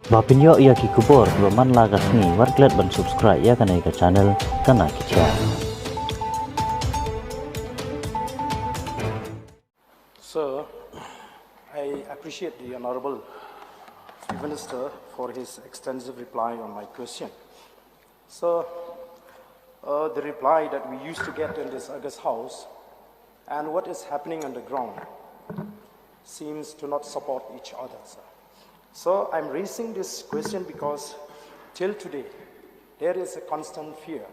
Bapinyo ia ki kubor man lagas ni warklet ban subscribe ya kanai ka channel kana kicha. Sir, I appreciate the Honorable Chief Minister for his extensive reply on my question. Sir, the reply that we used to get in this August House and what is happening on the ground seems to not support each other, sir. So I'm raising this question because till today, there is a constant fear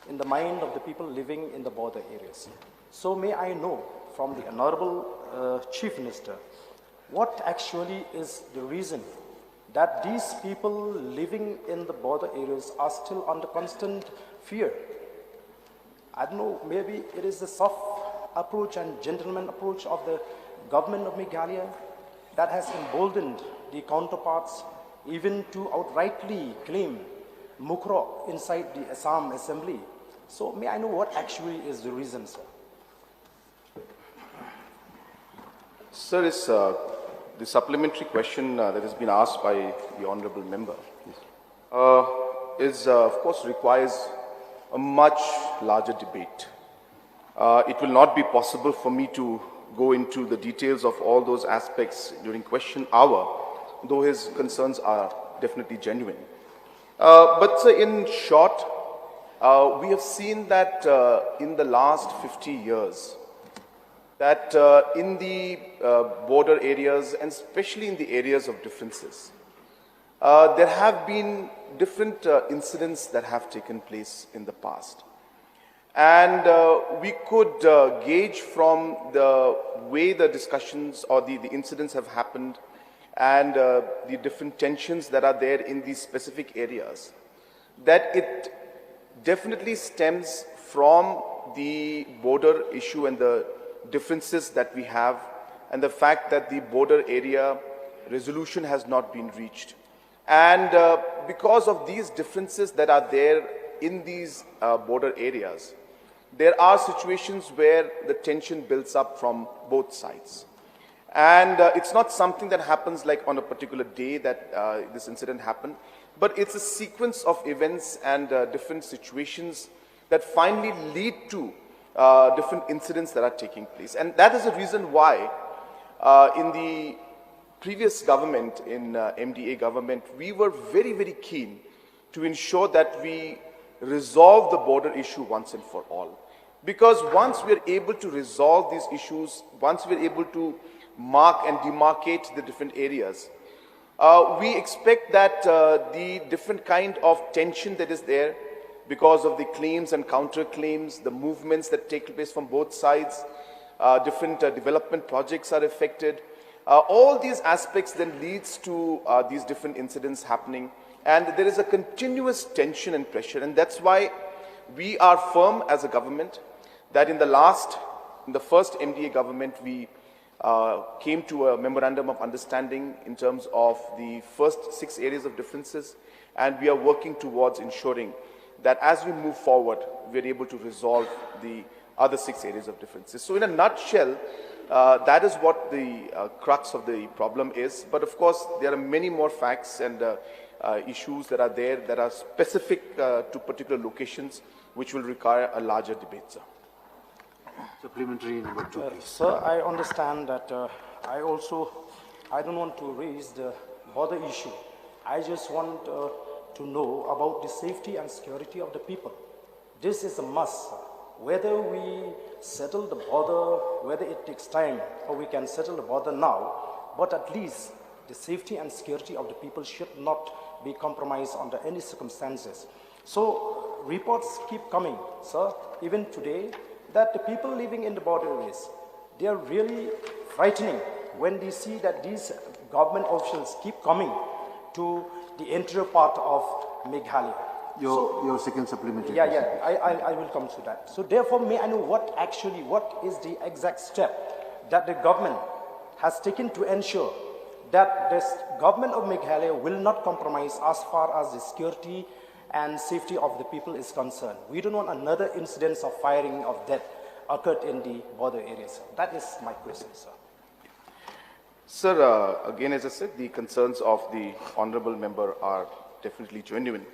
in the mind of the people living in the border areas. So may I know from the Honorable Chief Minister, what actually is the reason that these people living in the border areas are still under constant fear? I don't know, maybe it is the soft approach and gentleman approach of the government of Meghalaya that has emboldened the counterparts even to outrightly claim Mukro inside the Assam Assembly. So may I know what actually is the reason, sir? Sir, it's the supplementary question that has been asked by the honourable member of course, requires a much larger debate. It will not be possible for me to go into the details of all those aspects during question hour, though his concerns are definitely genuine. But in short, we have seen that in the last 50 years, that in the border areas, and especially in the areas of differences, there have been different incidents that have taken place in the past. And we could gauge from the way the discussions or the incidents have happened and the different tensions that are there in these specific areas, that it definitely stems from the border issue and the differences that we have, and the fact that the border area resolution has not been reached. And because of these differences that are there in these border areas, there are situations where the tension builds up from both sides. And it's not something that happens like on a particular day that this incident happened, but it's a sequence of events and different situations that finally lead to different incidents that are taking place. And that is the reason why in the previous government, in MDA government, we were very, very keen to ensure that we resolve the border issue once and for all. Because once we are able to resolve these issues, once we are able to mark and demarcate the different areas, we expect that the different kind of tension that is there because of the claims and counterclaims, the movements that take place from both sides, different development projects are affected. All these aspects then leads to these different incidents happening, and there is a continuous tension and pressure, and that's why we are firm as a government that in the first MDA government, we came to a memorandum of understanding in terms of the first 6 areas of differences, and we are working towards ensuring that as we move forward, we are able to resolve the other 6 areas of differences. So in a nutshell, that is what the crux of the problem is. But of course, there are many more facts and issues that are there that are specific to particular locations, which will require a larger debate, sir. Supplementary number 2, please. Sir, I understand that I don't want to raise the border issue. I just want to know about the safety and security of the people. This is a must. Whether we settle the border, whether it takes time or we can settle the border now, but at least the safety and security of the people should not be compromised under any circumstances. So reports keep coming, sir, even today, that the people living in the border areas, they are really frightening when they see that these government officials keep coming to the interior part of Meghalaya. Your second supplementary. Yeah, I will come to that. So therefore, may I know what is the exact step that the government has taken to ensure that this government of Meghalaya will not compromise as far as the security and safety of the people is concerned. We don't want another incidence of firing of death occurred in the border areas. That is my question, sir. Sir, again, as I said, the concerns of the honorable member are definitely genuine.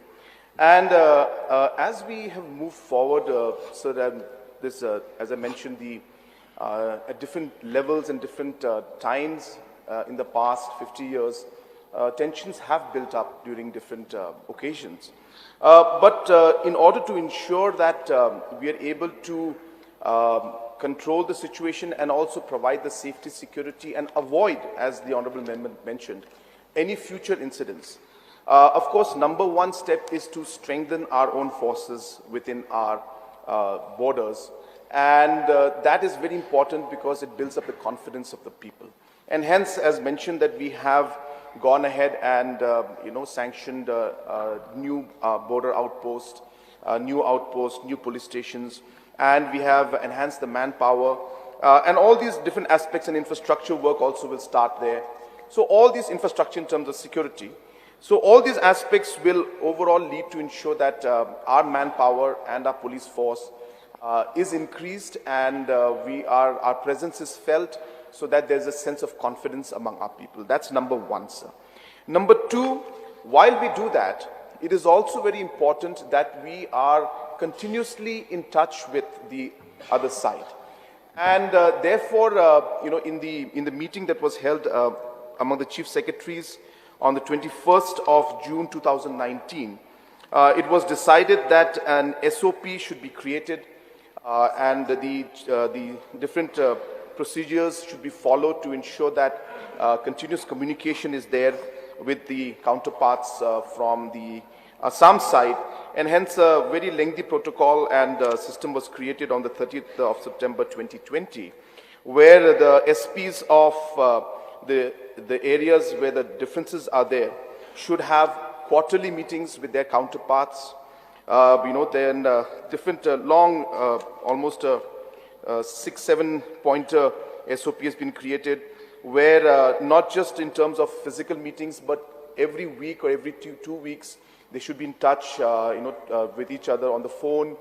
And as we have moved forward, sir, as I mentioned, at different levels and different times in the past 50 years, tensions have built up during different occasions. But in order to ensure that we are able to control the situation and also provide the safety, security, and avoid, as the honorable member mentioned, any future incidents. Of course, number one step is to strengthen our own forces within our borders. And that is very important because it builds up the confidence of the people. And hence, as mentioned, that we have gone ahead and sanctioned new border outposts, new police stations, and we have enhanced the manpower, and all these different aspects and infrastructure work also will start there. So all these infrastructure in terms of security. So all these aspects will overall lead to ensure that our manpower and our police force is increased, and our presence is felt, so that there's a sense of confidence among our people. That's number one, sir. Number two, while we do that, it is also very important that we are continuously in touch with the other side. And therefore, in the meeting that was held among the chief secretaries on the 21st of June 2019, it was decided that an SOP should be created and the different procedures should be followed to ensure that continuous communication is there with the counterparts from the Assam side, and hence a very lengthy protocol and system was created on the 30th of September 2020, where the SPs of the areas where the differences are there should have quarterly meetings with their counterparts. Then different long, almost 6-7 pointer SOP has been created, where not just in terms of physical meetings, but every week or every two weeks, they should be in touch, with each other on the phone.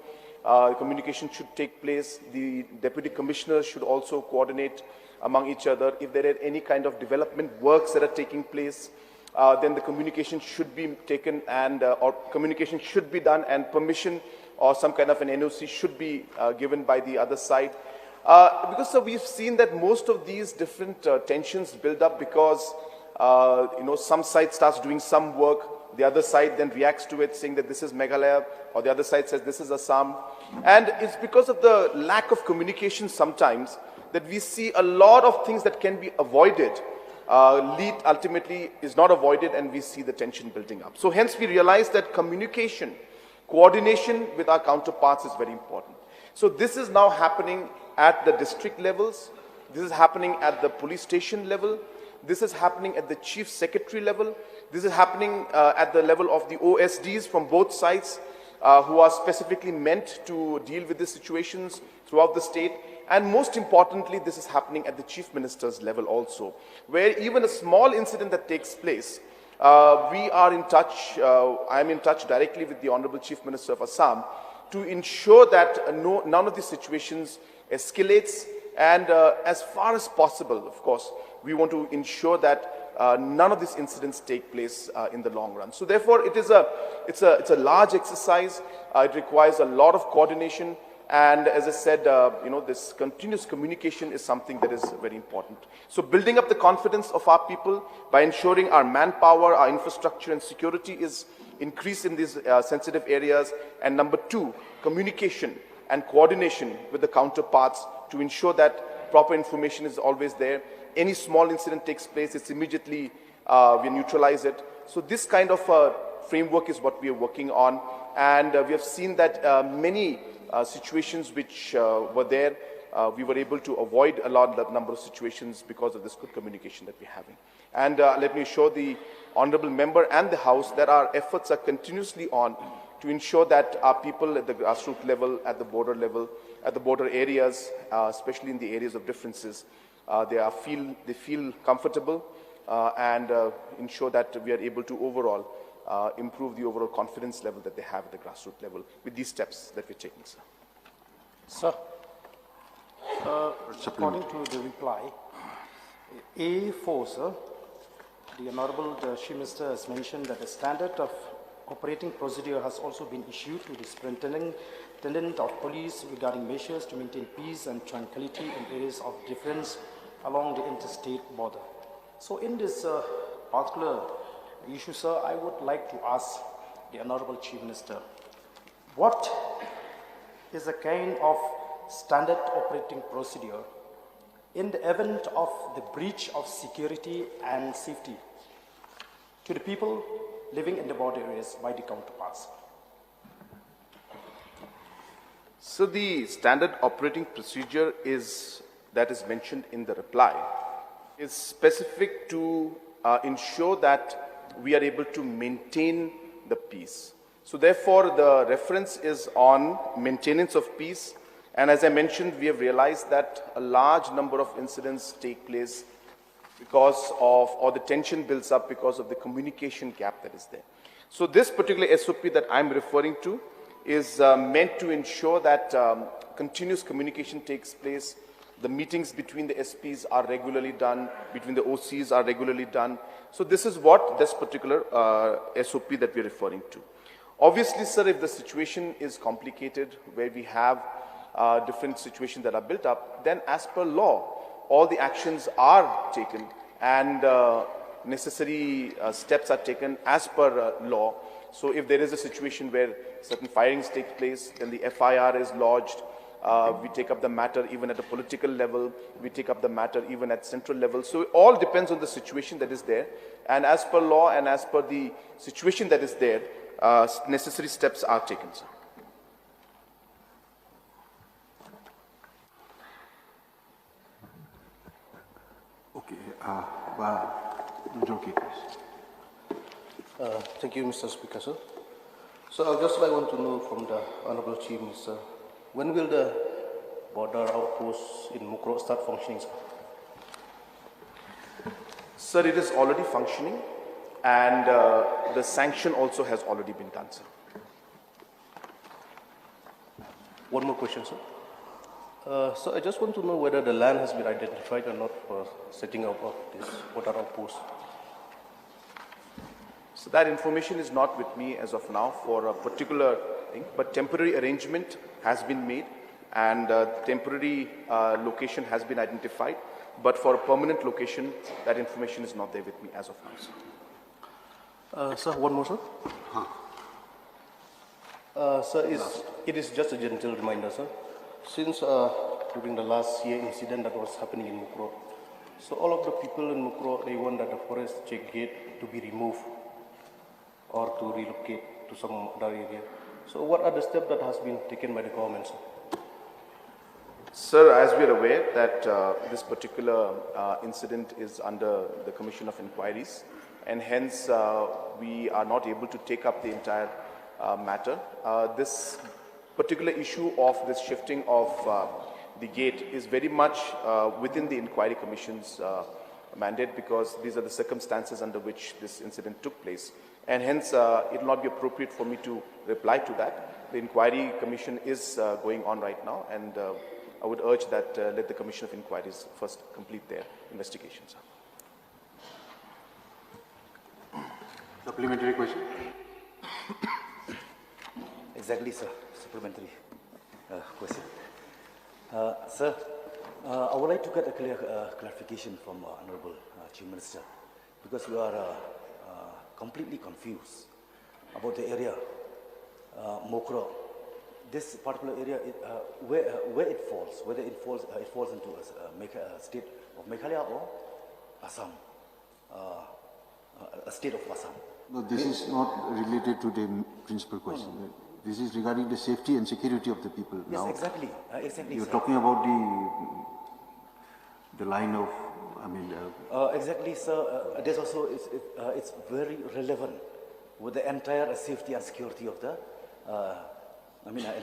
Communication should take place. The deputy commissioners should also coordinate among each other. If there are any kind of development works that are taking place, then the communication should be taken and or communication should be done, and permission or some kind of an NOC should be given by the other side. Because we've seen that most of these different tensions build up because some side starts doing some work, the other side then reacts to it saying that this is Meghalaya, or the other side says this is Assam. And it's because of the lack of communication sometimes that we see a lot of things that can be avoided ultimately is not avoided, and we see the tension building up. So hence we realize that communication, coordination with our counterparts is very important. So this is now happening at the district levels, this is happening at the police station level, this is happening at the chief secretary level, this is happening at the level of the OSDs from both sides who are specifically meant to deal with these situations throughout the state. And most importantly, this is happening at the chief minister's level also, where even a small incident that takes place, we are in touch, I am in touch directly with the Honorable Chief Minister of Assam to ensure that none of these situations escalates, and as far as possible, of course, we want to ensure that none of these incidents take place in the long run. So therefore, it's a large exercise. It requires a lot of coordination. And as I said, this continuous communication is something that is very important. So building up the confidence of our people by ensuring our manpower, our infrastructure and security is increased in these sensitive areas. And number two, communication and coordination with the counterparts to ensure that proper information is always there. Any small incident takes place, it's immediately, we neutralize it. So this kind of framework is what we are working on. And we have seen that many situations which were there, we were able to avoid a large number of situations because of this good communication that we're having. And let me assure the Honorable Member and the House that our efforts are continuously on to ensure that our people at the grassroots level, at the border areas, especially in the areas of differences, they feel comfortable and ensure that we are able to overall improve the overall confidence level that they have at the grassroots level with these steps that we're taking, sir. Sir, according to the reply, A4, sir. The Honorable Chief Minister has mentioned that a standard of operating procedure has also been issued to the Superintendent of Police regarding measures to maintain peace and tranquility in areas of difference along the interstate border. So in this particular issue, sir, I would like to ask the Honorable Chief Minister, what is a kind of standard operating procedure in the event of the breach of security and safety to the people living in the border areas by the counterparts? So the standard operating procedure that is mentioned in the reply is specific to ensure that we are able to maintain the peace. So therefore, the reference is on maintenance of peace. And as I mentioned, we have realized that a large number of incidents take place because of, or the tension builds up because of the communication gap that is there. So this particular SOP that I'm referring to is meant to ensure that continuous communication takes place. The meetings between the SPs are regularly done, between the OCs are regularly done. So this is what this particular SOP that we're referring to. Obviously, sir, if the situation is complicated, where we have different situations that are built up, then as per law, all the actions are taken and necessary steps are taken as per law. So if there is a situation where certain firings take place, then the FIR is lodged. We take up the matter even at a political level. We take up the matter even at central level. So it all depends on the situation that is there. And as per law and as per the situation that is there, necessary steps are taken, sir. Okay. Joki, please. Thank you, Mr. Speaker, sir. So I just want to know from the Honorable Chief Minister, when will the border outpost in Mukro start functioning, sir? Sir, it is already functioning, and the sanction also has already been done, sir. One more question, sir. So I just want to know whether the land has been identified or not for setting up of this border outpost. So that information is not with me as of now for a particular thing, but temporary arrangement has been made and temporary location has been identified. But for a permanent location, that information is not there with me as of now, sir. Sir, one more, sir. Sir, it is just a gentle reminder, sir. Since during the last year incident that was happening in Mukro, so all of the people in Mukro, they want that the forest check gate to be removed or to relocate to some other area. So what are the steps that has been taken by the government, sir? Sir, as we are aware that this particular incident is under the Commission of Inquiries, and hence we are not able to take up the entire matter. This particular issue of this shifting of the gate is very much within the Inquiry Commission's mandate, because these are the circumstances under which this incident took place. And hence, it will not be appropriate for me to reply to that. The Inquiry Commission is going on right now, and I would urge that let the Commission of Inquiries first complete their investigations. Supplementary question? Exactly, sir. Supplementary question. Sir, I would like to get a clarification from Honorable Chief Minister, because we are completely confused about the area, Mokro. This particular area, where it falls, whether it falls into a state of Meghalaya or Assam, a state of Assam. No, this is not related to the principal question. No. This is regarding the safety and security of the people. Yes, now, exactly. Exactly. You're sir. talking about the line of, exactly, sir. This also it's very relevant with the entire safety and security of the.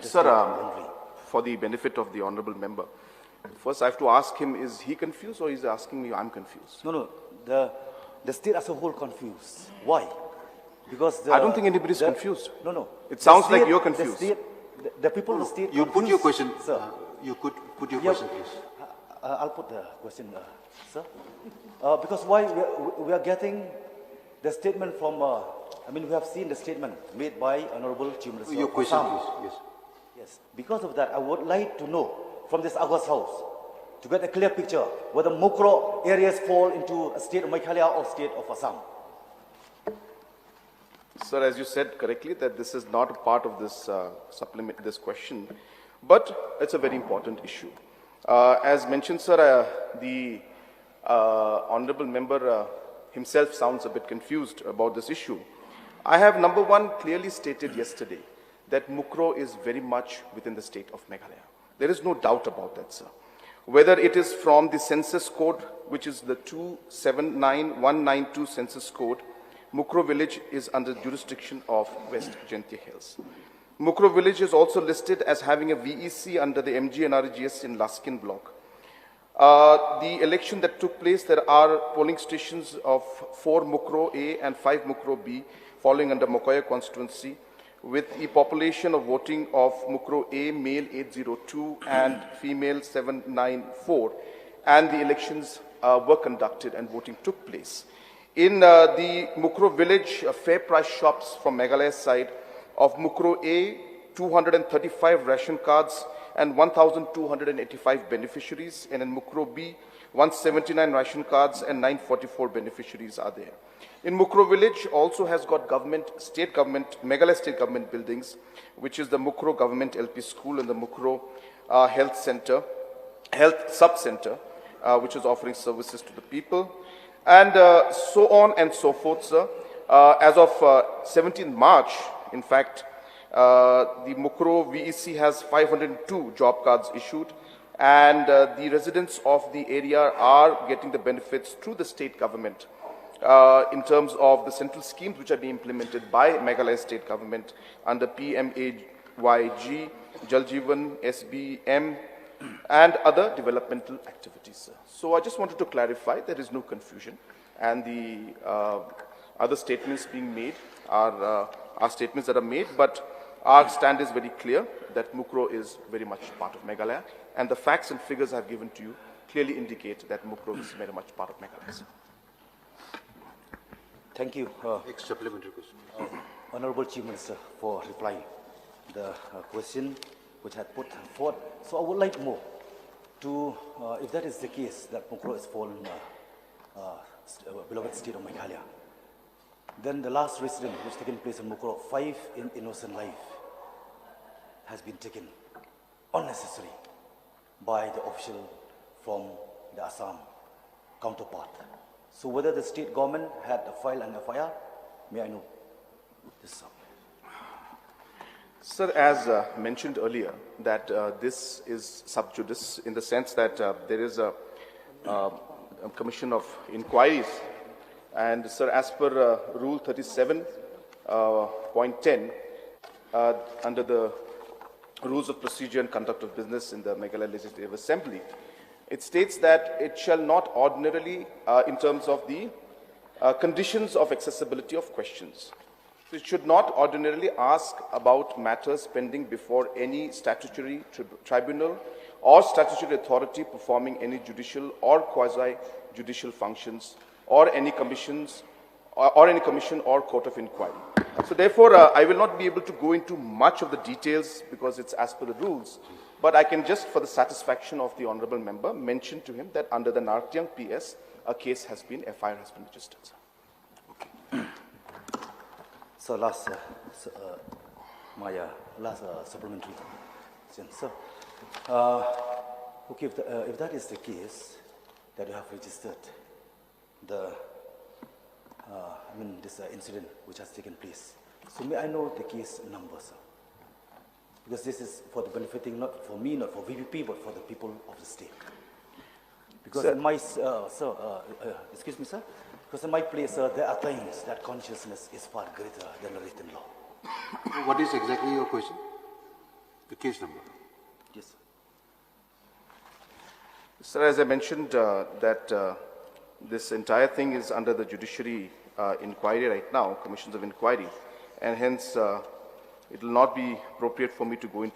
Sir, for the benefit of the honourable member, first I have to ask him: is he confused, or is he asking me? I'm confused. No. The state as a whole confused. Why? Because I don't think anybody is confused. No. It sounds like you're confused. The people of the state. You put your question, sir. you could put your question, please. I'll put the question, sir. Because why we are getting the statement from, we have seen the statement made by Honorable Chief Minister. Your question, Assam. please. Yes. Yes. Because of that, I would like to know from this August House to get a clear picture whether Mukro areas fall into a state of Meghalaya or state of Assam. Sir, as you said correctly, that this is not a part of this this question, but it's a very important issue. As mentioned, sir, the honorable member himself sounds a bit confused about this issue. I have, number one, clearly stated yesterday that Mukro is very much within the state of Meghalaya. There is no doubt about that, sir. Whether it is from the census code, which is the 279192 census code, Mukro village is under jurisdiction of West Jaintia Hills. Mukro village is also listed as having a VEC under the MGNRGS in Laskin block. The election that took place, there are polling stations of 4 Mukro A and 5 Mukro B falling under Mokoya constituency, with a population of voting of Mukro A, male 802 and female 794, and the elections were conducted and voting took place. In the Mukro village, fair price shops from Meghalaya side of Mukro A, 235 ration cards and 1,285 beneficiaries, and in Mukro B, 179 ration cards and 944 beneficiaries are there. In Mukro village also has got government, state government, Meghalaya state government buildings, which is the Mukro government LP school and the Mukro health sub-center, which is offering services to the people, and so on and so forth, sir. As of 17th March, in fact, the Mukro VEC has 502 job cards issued, and the residents of the area are getting the benefits through the state government in terms of the central schemes which are being implemented by Meghalaya state government under PMAYG, Jal Jeevan, SBM, and other developmental activities, sir. So I just wanted to clarify there is no confusion, and the other statements being made are statements that are made, but our stand is very clear that Mukro is very much part of Meghalaya, and the facts and figures I have given to you clearly indicate that Mukro is very much part of Meghalaya, sir. Thank you, Next supplementary question. Honorable Chief Minister, for replying the question which I had put forward. So I would like more to, if that is the case, that Mukro is fallen beloved state of Meghalaya, then the last incident which taken place in Mukro, 5 innocent life has been taken unnecessary by the official from the Assam counterpart. So whether the state government had filed an FIR, may I know this, sir? Sir, as mentioned earlier, that this is sub judice in the sense that there is a commission of inquiries, and sir, as per Rule 37.10, under the Rules of Procedure and Conduct of Business in the Meghalaya Legislative Assembly, it states that it shall not ordinarily, in terms of the conditions of accessibility of questions, so it should not ordinarily ask about matters pending before any statutory tribunal or statutory authority performing any judicial or quasi-judicial functions, or any commissions, or any commission or court of inquiry. So therefore, I will not be able to go into much of the details because it's as per the rules, but I can just, for the satisfaction of the honourable member, mention to him that under the Nartyang PS, a case has been, FIR has been registered, sir. So last, my last supplementary question, sir. Okay, if that is the case, that you have registered the, this incident which has taken place. So may I know the case number, sir? Because this is for the benefiting, not for me, not for VPP, but for the people of the state. Because sir, in my, excuse me, sir. Because in my place, there are times that consciousness is far greater than the written law. What is exactly your question? The case number. Yes, sir. Sir, as I mentioned, that this entire thing is under the judiciary inquiry right now, commissions of inquiry, and hence it will not be appropriate for me to go into